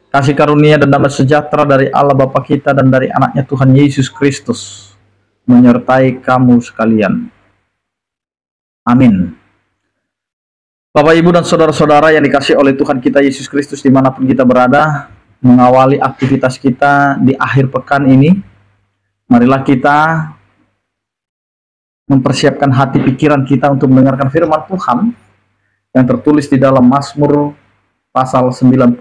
Kasih karunia dan damai sejahtera dari Allah Bapa kita dan dari anaknya Tuhan Yesus Kristus menyertai kamu sekalian. Amin. Bapak, Ibu, dan saudara-saudara yang dikasihi oleh Tuhan kita Yesus Kristus dimanapun kita berada, mengawali aktivitas kita di akhir pekan ini, marilah kita mempersiapkan hati pikiran kita untuk mendengarkan firman Tuhan yang tertulis di dalam Mazmur pasal 97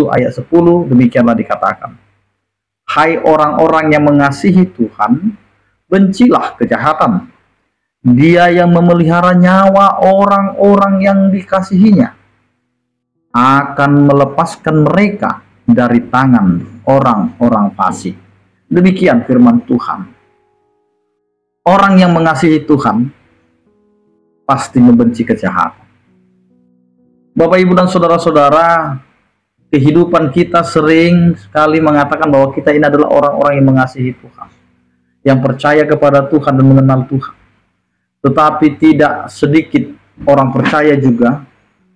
ayat 10. Demikianlah dikatakan, hai orang-orang yang mengasihi Tuhan, bencilah kejahatan. Dia yang memelihara nyawa orang-orang yang dikasihinya akan melepaskan mereka dari tangan orang-orang fasik. Demikian firman Tuhan. Orang yang mengasihi Tuhan pasti membenci kejahatan. Bapak, Ibu, dan saudara-saudara, kehidupan kita sering sekali mengatakan bahwa kita ini adalah orang-orang yang mengasihi Tuhan, yang percaya kepada Tuhan dan mengenal Tuhan. Tetapi tidak sedikit orang percaya juga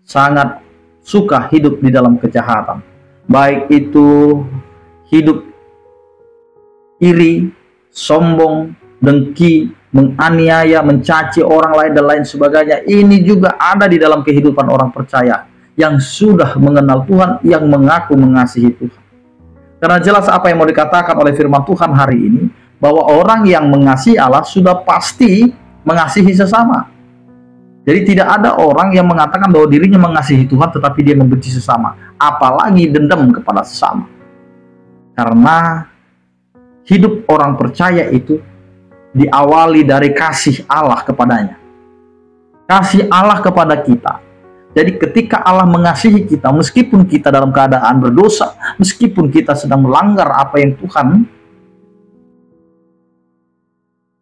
sangat suka hidup di dalam kejahatan. Baik itu hidup iri, sombong, dengki, menganiaya, mencaci orang lain, dan lain sebagainya. Ini juga ada di dalam kehidupan orang percaya yang sudah mengenal Tuhan, yang mengaku mengasihi Tuhan. Karena jelas apa yang mau dikatakan oleh firman Tuhan hari ini, bahwa orang yang mengasihi Allah sudah pasti mengasihi sesama. Jadi tidak ada orang yang mengatakan bahwa dirinya mengasihi Tuhan tetapi dia membenci sesama, apalagi dendam kepada sesama. Karena hidup orang percaya itu diawali dari kasih Allah kepadanya. Kasih Allah kepada kita. Jadi ketika Allah mengasihi kita, meskipun kita dalam keadaan berdosa, meskipun kita sedang melanggar apa yang Tuhan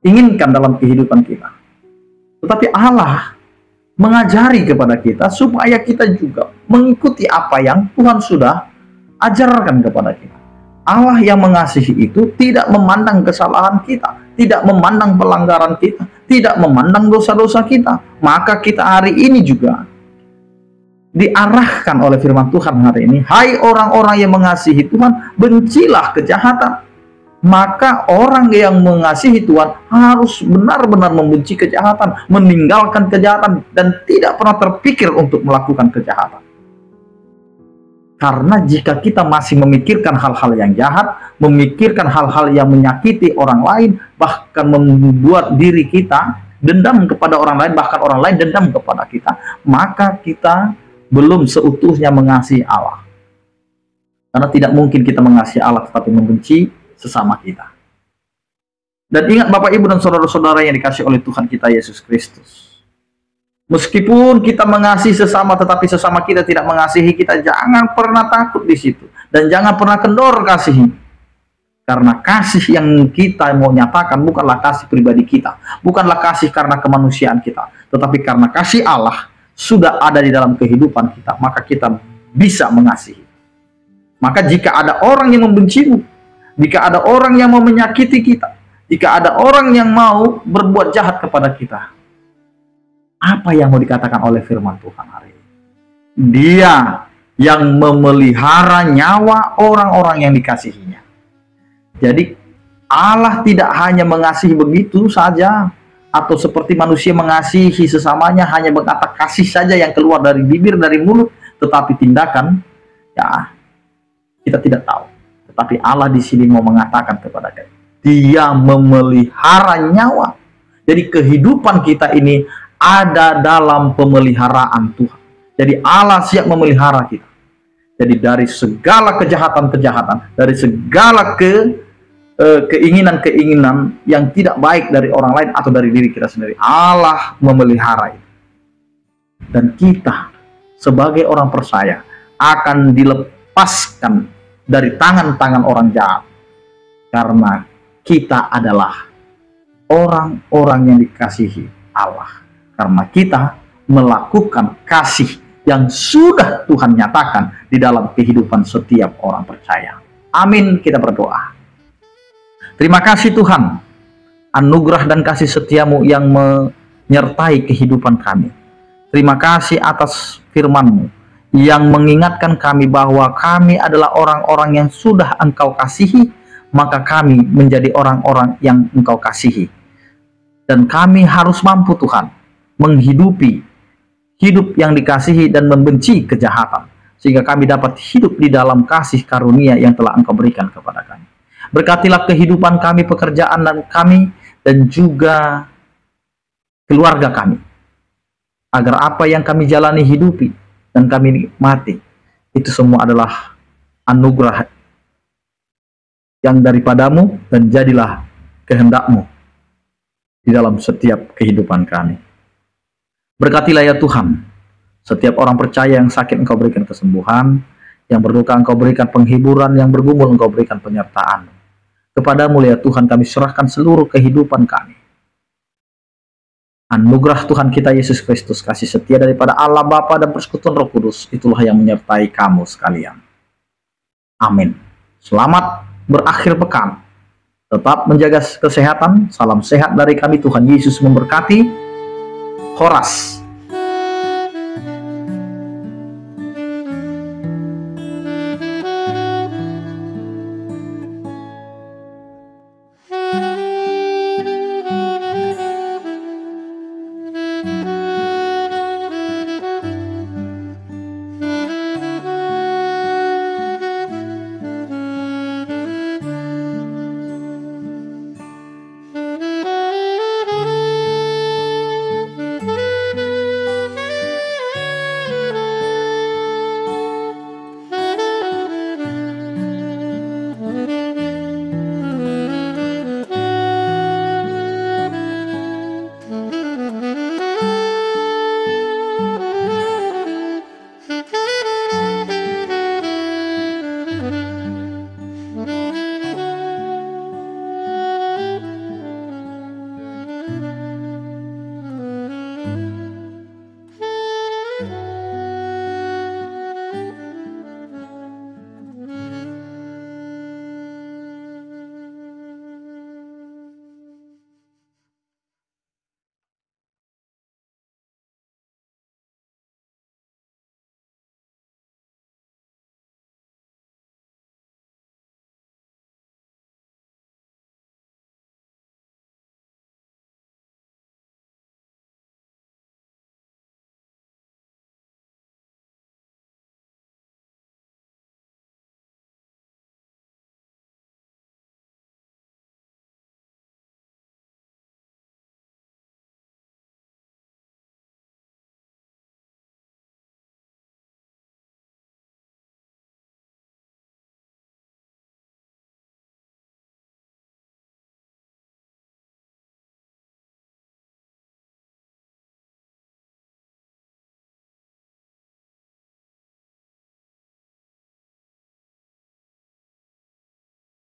inginkan dalam kehidupan kita, tetapi Allah mengajari kepada kita supaya kita juga mengikuti apa yang Tuhan sudah ajarkan kepada kita. Allah yang mengasihi itu tidak memandang kesalahan kita, tidak memandang pelanggaran kita, tidak memandang dosa-dosa kita. Maka kita hari ini juga diarahkan oleh firman Tuhan hari ini, hai orang-orang yang mengasihi Tuhan, bencilah kejahatan. Maka orang yang mengasihi Tuhan harus benar-benar membenci kejahatan, meninggalkan kejahatan, dan tidak pernah terpikir untuk melakukan kejahatan. Karena jika kita masih memikirkan hal-hal yang jahat, memikirkan hal-hal yang menyakiti orang lain, bahkan membuat diri kita dendam kepada orang lain, bahkan orang lain dendam kepada kita, maka kita belum seutuhnya mengasihi Allah. Karena tidak mungkin kita mengasihi Allah tetapi membenci sesama kita. Dan ingat Bapak, Ibu, dan saudara-saudara yang dikasihi oleh Tuhan kita Yesus Kristus, meskipun kita mengasihi sesama tetapi sesama kita tidak mengasihi kita, jangan pernah takut di situ dan jangan pernah kendor kasih. Karena kasih yang kita mau nyatakan bukanlah kasih pribadi kita, bukanlah kasih karena kemanusiaan kita, tetapi karena kasih Allah sudah ada di dalam kehidupan kita, maka kita bisa mengasihi. Maka jika ada orang yang membencimu, jika ada orang yang mau menyakiti kita, jika ada orang yang mau berbuat jahat kepada kita, apa yang mau dikatakan oleh firman Tuhan hari ini? Dia yang memelihara nyawa orang-orang yang dikasihinya. Jadi Allah tidak hanya mengasihi begitu saja, atau seperti manusia mengasihi sesamanya hanya berkata kasih saja yang keluar dari bibir, dari mulut, tetapi tindakan ya kita tidak tahu. Tetapi Allah di sini mau mengatakan kepada kita, Dia memelihara nyawa. Jadi kehidupan kita ini ada dalam pemeliharaan Tuhan. Jadi Allah siap memelihara kita. Jadi dari segala kejahatan-kejahatan, dari segala keinginan-keinginan yang tidak baik dari orang lain atau dari diri kita sendiri, Allah memelihara itu. Dan kita sebagai orang percaya akan dilepaskan dari tangan-tangan orang jahat, karena kita adalah orang-orang yang dikasihi Allah, karena kita melakukan kasih yang sudah Tuhan nyatakan di dalam kehidupan setiap orang percaya. Amin. Kita berdoa. Terima kasih Tuhan, anugerah dan kasih setiamu yang menyertai kehidupan kami. Terima kasih atas firman-Mu yang mengingatkan kami bahwa kami adalah orang-orang yang sudah Engkau kasihi, maka kami menjadi orang-orang yang Engkau kasihi. Dan kami harus mampu, Tuhan, menghidupi hidup yang dikasihi dan membenci kejahatan, sehingga kami dapat hidup di dalam kasih karunia yang telah Engkau berikan kepada kami. Berkatilah kehidupan kami, pekerjaan dan kami, dan juga keluarga kami, agar apa yang kami jalani, hidupi, dan kami nikmati, itu semua adalah anugerah yang daripadamu, dan jadilah kehendak-Mu di dalam setiap kehidupan kami. Berkatilah ya Tuhan, setiap orang percaya yang sakit Engkau berikan kesembuhan, yang berduka Engkau berikan penghiburan, yang bergumul Engkau berikan penyertaan. Kepadamu ya Tuhan kami serahkan seluruh kehidupan kami. Anugerah Tuhan kita Yesus Kristus, kasih setia daripada Allah Bapa dan persekutuan Roh Kudus, itulah yang menyertai kamu sekalian. Amin. Selamat berakhir pekan. Tetap menjaga kesehatan. Salam sehat dari kami. Tuhan Yesus memberkati. Horas.